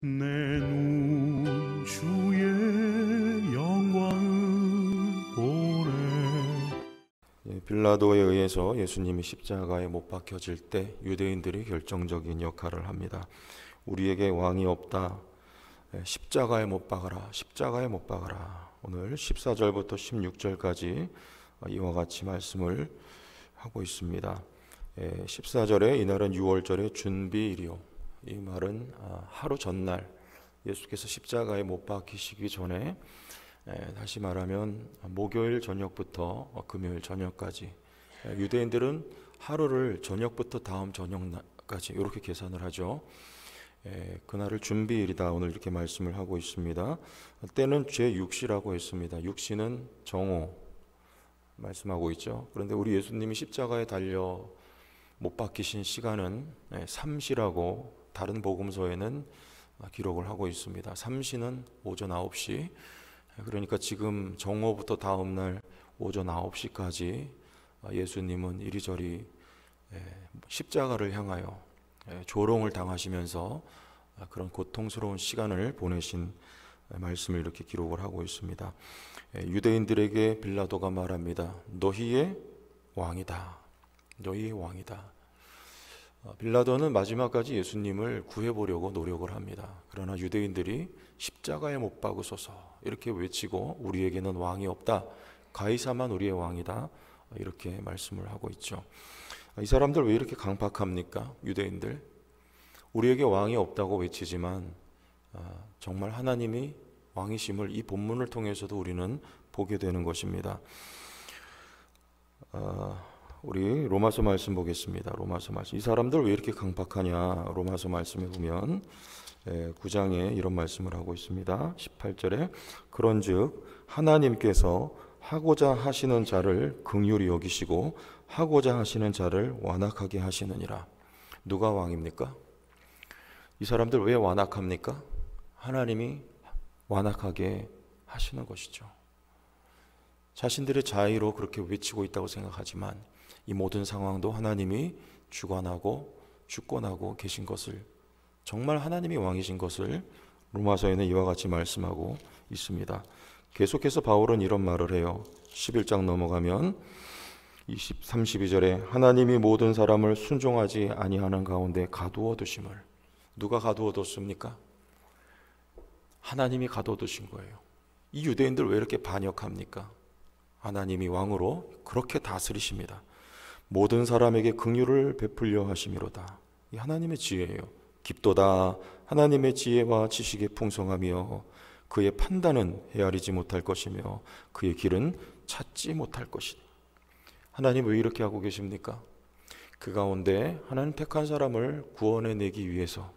내 눈 주의 영광을 보네. 빌라도에 의해서 예수님이 십자가에 못 박혀질 때 유대인들이 결정적인 역할을 합니다. 우리에게 왕이 없다. 십자가에 못 박아라. 십자가에 못 박아라. 오늘 14절부터 16절까지 이와 같이 말씀을 하고 있습니다. 14절에 이날은 6월절의 준비일이요. 이 말은 하루 전날 예수께서 십자가에 못 박히시기 전에, 다시 말하면 목요일 저녁부터 금요일 저녁까지, 유대인들은 하루를 저녁부터 다음 저녁까지 이렇게 계산을 하죠. 그날을 준비일이다. 오늘 이렇게 말씀을 하고 있습니다. 때는 제6시라고 했습니다. 6시는 정오 말씀하고 있죠. 그런데 우리 예수님이 십자가에 달려 못 박히신 시간은 3시라고 다른 복음서에는 기록을 하고 있습니다. 3시는 오전 9시, 그러니까 지금 정오부터 다음날 오전 9시까지 예수님은 이리저리 십자가를 향하여 조롱을 당하시면서 그런 고통스러운 시간을 보내신 말씀을 이렇게 기록을 하고 있습니다. 유대인들에게 빌라도가 말합니다. 너희의 왕이다. 너희의 왕이다. 빌라도는 마지막까지 예수님을 구해보려고 노력을 합니다. 그러나 유대인들이 십자가에 못 박으소서 이렇게 외치고 우리에게는 왕이 없다. 가이사만 우리의 왕이다. 이렇게 말씀을 하고 있죠. 이 사람들 왜 이렇게 강팍합니까? 유대인들. 우리에게 왕이 없다고 외치지만 정말 하나님이 왕이심을 이 본문을 통해서도 우리는 보게 되는 것입니다. 우리 로마서 말씀 보겠습니다. 로마서 말씀. 이 사람들 왜 이렇게 강팍하냐? 로마서 말씀에 보면 9장에 이런 말씀을 하고 있습니다. 18절에 그런즉 하나님께서 하고자 하시는 자를 긍휼히 여기시고 하고자 하시는 자를 완악하게 하시느니라. 누가 왕입니까? 이 사람들 왜 완악합니까? 하나님이 완악하게 하시는 것이죠. 자신들의 자의로 그렇게 외치고 있다고 생각하지만 이 모든 상황도 하나님이 주관하고 주권하고 계신 것을, 정말 하나님이 왕이신 것을 로마서에는 이와 같이 말씀하고 있습니다. 계속해서 바울은 이런 말을 해요. 11장 넘어가면 32절에 하나님이 모든 사람을 순종하지 아니하는 가운데 가두어 두심을. 누가 가두어 뒀습니까? 하나님이 가두어 두신 거예요. 이 유대인들 왜 이렇게 반역합니까? 하나님이 왕으로 그렇게 다스리십니다. 모든 사람에게 긍휼을 베풀려 하심이로다. 이 하나님의 지혜예요. 깊도다. 하나님의 지혜와 지식의 풍성하며 그의 판단은 헤아리지 못할 것이며 그의 길은 찾지 못할 것이다. 하나님 왜 이렇게 하고 계십니까? 그 가운데 하나님 택한 사람을 구원해내기 위해서,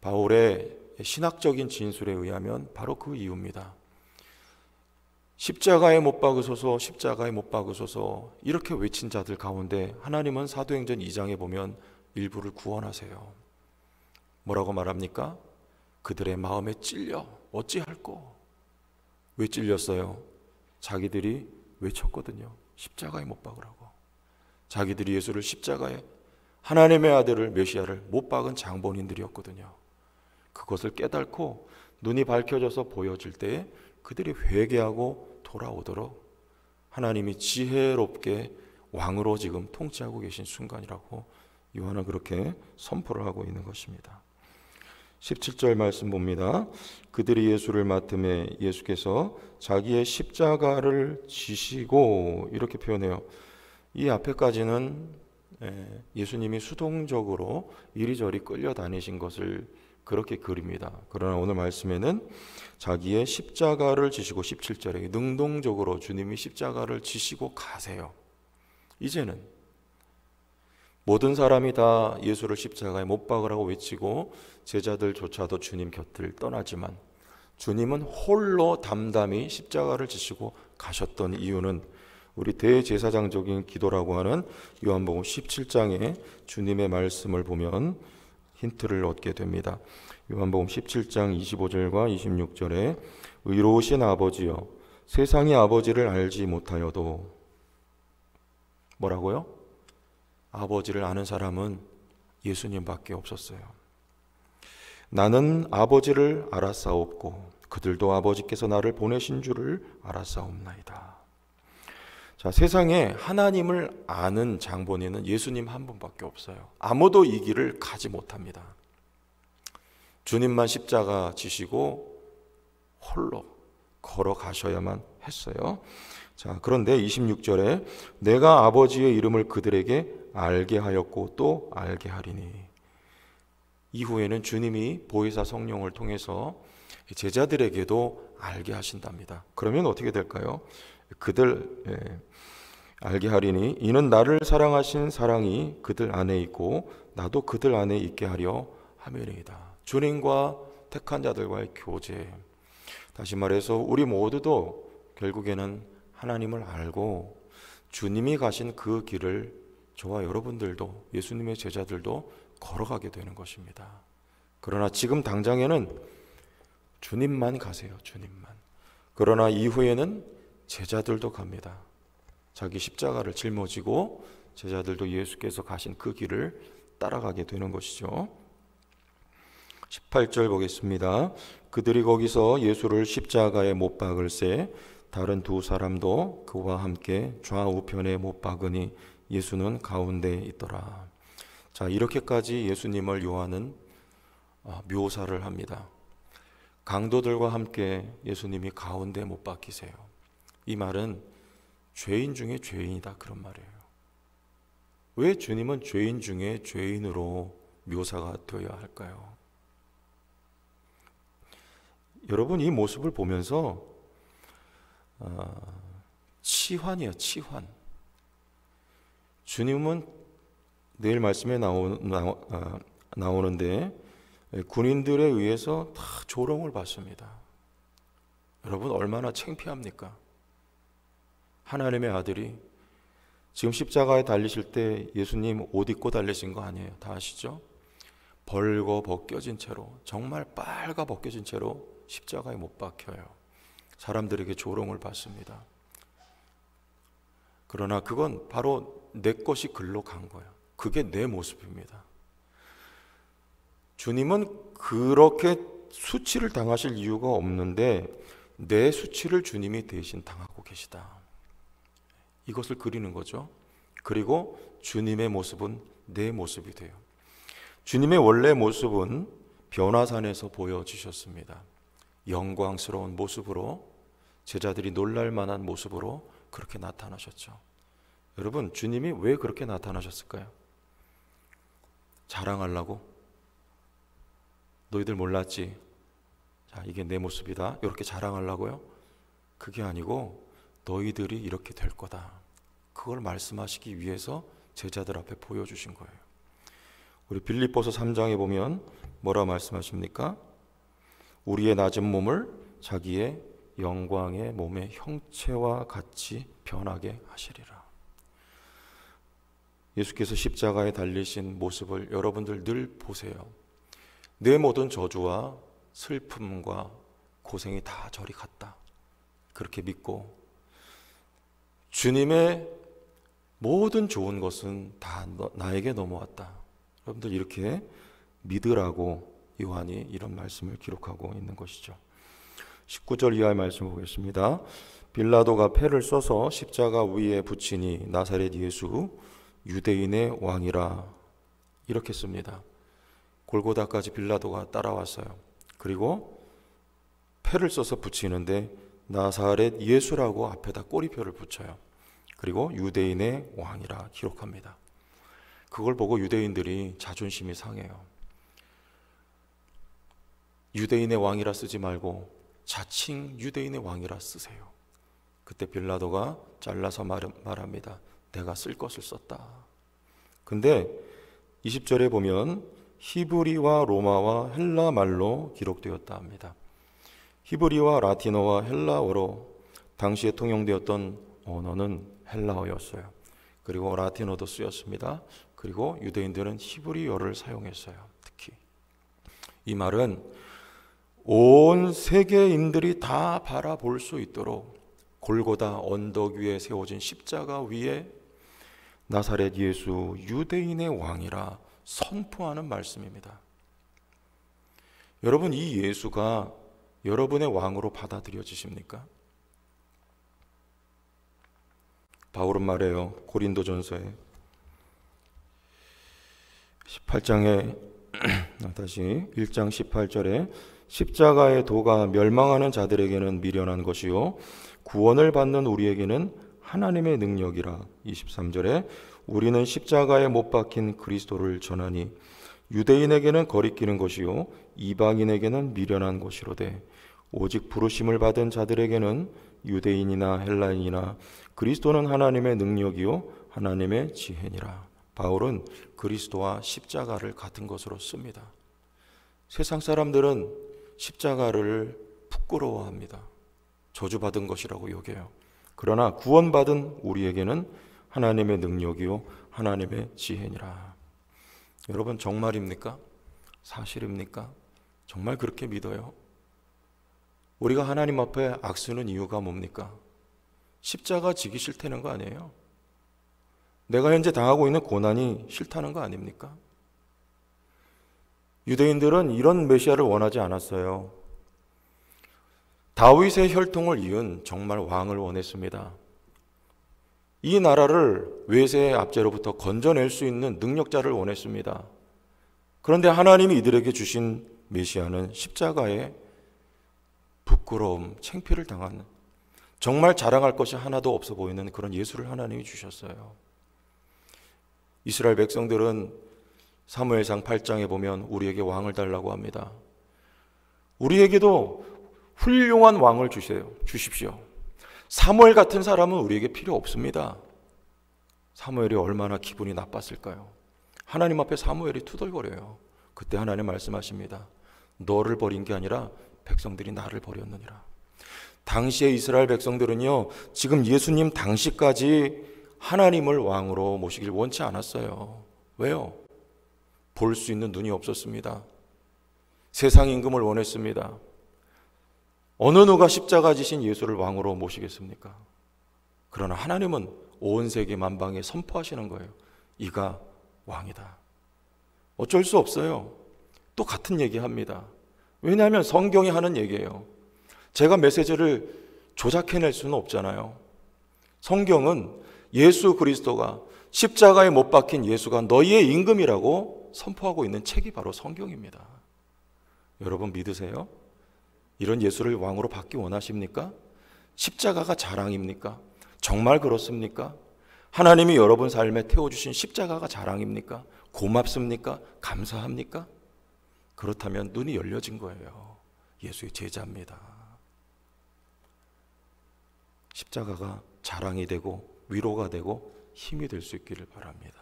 바울의 신학적인 진술에 의하면 바로 그 이유입니다. 십자가에 못 박으소서, 십자가에 못 박으소서 이렇게 외친 자들 가운데 하나님은 사도행전 2장에 보면 일부를 구원하세요. 뭐라고 말합니까? 그들의 마음에 찔려 어찌할꼬. 왜 찔렸어요? 자기들이 외쳤거든요. 십자가에 못 박으라고. 자기들이 예수를 십자가에, 하나님의 아들을, 메시아를 못 박은 장본인들이었거든요. 그것을 깨닫고 눈이 밝혀져서 보여질 때에 그들이 회개하고 돌아오도록 하나님이 지혜롭게 왕으로 지금 통치하고 계신 순간이라고 요한은 그렇게 선포를 하고 있는 것입니다. 17절 말씀 봅니다. 그들이 예수를 맡음에 예수께서 자기의 십자가를 지시고 이렇게 표현해요. 이 앞에까지는 예수님이 수동적으로 이리저리 끌려다니신 것을 그렇게 그립니다. 그러나 오늘 말씀에는 자기의 십자가를 지시고 17절에 능동적으로 주님이 십자가를 지시고 가세요. 이제는 모든 사람이 다 예수를 십자가에 못 박으라고 외치고 제자들조차도 주님 곁을 떠나지만 주님은 홀로 담담히 십자가를 지시고 가셨던 이유는 우리 대제사장적인 기도라고 하는 요한복음 17장에 주님의 말씀을 보면 힌트를 얻게 됩니다. 요한복음 17장 25절과 26절에 의로우신 아버지여 세상이 아버지를 알지 못하여도, 뭐라고요? 아버지를 아는 사람은 예수님밖에 없었어요. 나는 아버지를 알았사옵고 그들도 아버지께서 나를 보내신 줄을 알았사옵나이다. 자, 세상에 하나님을 아는 장본인은 예수님 한 분밖에 없어요. 아무도 이 길을 가지 못합니다. 주님만 십자가 지시고 홀로 걸어가셔야만 했어요. 자, 그런데 26절에 내가 아버지의 이름을 그들에게 알게 하였고 또 알게 하리니, 이후에는 주님이 보혜사 성령을 통해서 제자들에게도 알게 하신답니다. 그러면 어떻게 될까요? 그들 알게 하리니 이는 나를 사랑하신 사랑이 그들 안에 있고 나도 그들 안에 있게 하려 함이니이다. 주님과 택한 자들과의 교제, 다시 말해서 우리 모두도 결국에는 하나님을 알고 주님이 가신 그 길을 저와 여러분들도, 예수님의 제자들도 걸어가게 되는 것입니다. 그러나 지금 당장에는 주님만 가세요. 주님만. 그러나 이후에는 제자들도 갑니다. 자기 십자가를 짊어지고 제자들도 예수께서 가신 그 길을 따라가게 되는 것이죠. 18절 보겠습니다. 그들이 거기서 예수를 십자가에 못 박을새 다른 두 사람도 그와 함께 좌우편에 못 박으니 예수는 가운데 있더라. 자, 이렇게까지 예수님을 요한은 묘사를 합니다. 강도들과 함께 예수님이 가운데 못 박히세요. 이 말은 죄인 중에 죄인이다, 그런 말이에요. 왜 주님은 죄인 중에 죄인으로 묘사가 되어야 할까요? 여러분, 이 모습을 보면서 치환이에요, 치환. 주님은 내일 말씀에 나오는데 군인들에 의해서 다 조롱을 받습니다. 여러분, 얼마나 창피합니까? 하나님의 아들이 지금 십자가에 달리실 때 예수님 옷 입고 달리신 거 아니에요. 다 아시죠? 벌거 벗겨진 채로, 정말 빨가 벗겨진 채로 십자가에 못 박혀요. 사람들에게 조롱을 받습니다. 그러나 그건 바로 내 것이 글로 간 거예요. 그게 내 모습입니다. 주님은 그렇게 수치를 당하실 이유가 없는데 내 수치를 주님이 대신 당하고 계시다. 이것을 그리는 거죠. 그리고 주님의 모습은 내 모습이 돼요. 주님의 원래 모습은 변화산에서 보여주셨습니다. 영광스러운 모습으로, 제자들이 놀랄 만한 모습으로 그렇게 나타나셨죠. 여러분, 주님이 왜 그렇게 나타나셨을까요? 자랑하려고? 너희들 몰랐지? 자, 이게 내 모습이다. 이렇게 자랑하려고요? 그게 아니고 너희들이 이렇게 될 거다. 그걸 말씀하시기 위해서 제자들 앞에 보여주신 거예요. 우리 빌립보서 3장에 보면 뭐라 말씀하십니까? 우리의 낮은 몸을 자기의 영광의 몸의 형체와 같이 변하게 하시리라. 예수께서 십자가에 달리신 모습을 여러분들 늘 보세요. 내 모든 저주와 슬픔과 고생이 다 저리 갔다. 그렇게 믿고 주님의 모든 좋은 것은 다 나에게 넘어왔다. 여러분들 이렇게 믿으라고 요한이 이런 말씀을 기록하고 있는 것이죠. 19절 이하의 말씀 보겠습니다. 빌라도가 패를 써서 십자가 위에 붙이니 나사렛 예수 유대인의 왕이라, 이렇게 씁니다. 골고다까지 빌라도가 따라왔어요. 그리고 패를 써서 붙이는데 나사렛 예수라고 앞에다 꼬리표를 붙여요. 그리고 유대인의 왕이라 기록합니다. 그걸 보고 유대인들이 자존심이 상해요. 유대인의 왕이라 쓰지 말고 자칭 유대인의 왕이라 쓰세요. 그때 빌라도가 잘라서 말합니다. 내가 쓸 것을 썼다. 근데 20절에 보면 히브리와 로마와 헬라 말로 기록되었다 합니다. 히브리와 라틴어와 헬라어로 당시에 통용되었던 언어는 헬라어였어요. 그리고 라틴어도 쓰였습니다. 그리고 유대인들은 히브리어를 사용했어요. 특히 이 말은 온 세계인들이 다 바라볼 수 있도록 골고다 언덕 위에 세워진 십자가 위에 나사렛 예수 유대인의 왕이라 선포하는 말씀입니다. 여러분, 이 예수가 여러분의 왕으로 받아들여지십니까? 바울은 말해요. 고린도전서에 18장에 다시 1장 18절에 십자가의 도가 멸망하는 자들에게는 미련한 것이요 구원을 받는 우리에게는 하나님의 능력이라. 23절에 우리는 십자가에 못 박힌 그리스도를 전하니 유대인에게는 거리끼는 것이요 이방인에게는 미련한 것이로되 오직 부르심을 받은 자들에게는 유대인이나 헬라인이나 그리스도는 하나님의 능력이요 하나님의 지혜니라. 바울은 그리스도와 십자가를 같은 것으로 씁니다. 세상 사람들은 십자가를 부끄러워합니다. 저주받은 것이라고 여겨요. 그러나 구원받은 우리에게는 하나님의 능력이요 하나님의 지혜니라. 여러분, 정말입니까? 사실입니까? 정말 그렇게 믿어요? 우리가 하나님 앞에 악쓰는 이유가 뭡니까? 십자가 지기 싫다는 거 아니에요? 내가 현재 당하고 있는 고난이 싫다는 거 아닙니까? 유대인들은 이런 메시아를 원하지 않았어요. 다윗의 혈통을 이은 정말 왕을 원했습니다. 이 나라를 외세의 압제로부터 건져낼 수 있는 능력자를 원했습니다. 그런데 하나님이 이들에게 주신 메시아는 십자가에 부끄러움, 창피를 당하는, 정말 자랑할 것이 하나도 없어 보이는 그런 예수를 하나님이 주셨어요. 이스라엘 백성들은 사무엘상 8장에 보면 우리에게 왕을 달라고 합니다. 우리에게도 훌륭한 왕을 주십시오. 사무엘 같은 사람은 우리에게 필요 없습니다. 사무엘이 얼마나 기분이 나빴을까요? 하나님 앞에 사무엘이 투덜거려요. 그때 하나님 말씀하십니다. 너를 버린 게 아니라 백성들이 나를 버렸느니라. 당시의 이스라엘 백성들은요, 지금 예수님 당시까지 하나님을 왕으로 모시길 원치 않았어요. 왜요? 볼 수 있는 눈이 없었습니다. 세상 임금을 원했습니다. 어느 누가 십자가 지신 예수를 왕으로 모시겠습니까? 그러나 하나님은 온 세계 만방에 선포하시는 거예요. 이가 왕이다. 어쩔 수 없어요. 또 같은 얘기합니다. 왜냐하면 성경이 하는 얘기예요. 제가 메시지를 조작해낼 수는 없잖아요. 성경은 예수 그리스도가 십자가에 못 박힌 예수가 너희의 임금이라고 선포하고 있는 책이 바로 성경입니다. 여러분 믿으세요? 이런 예수를 왕으로 받기 원하십니까? 십자가가 자랑입니까? 정말 그렇습니까? 하나님이 여러분 삶에 태워주신 십자가가 자랑입니까? 고맙습니까? 감사합니까? 그렇다면 눈이 열려진 거예요. 예수의 제자입니다. 십자가가 자랑이 되고 위로가 되고 힘이 될 수 있기를 바랍니다.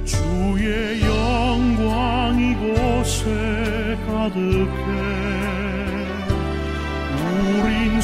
주의 영광 이곳에 가득해 우린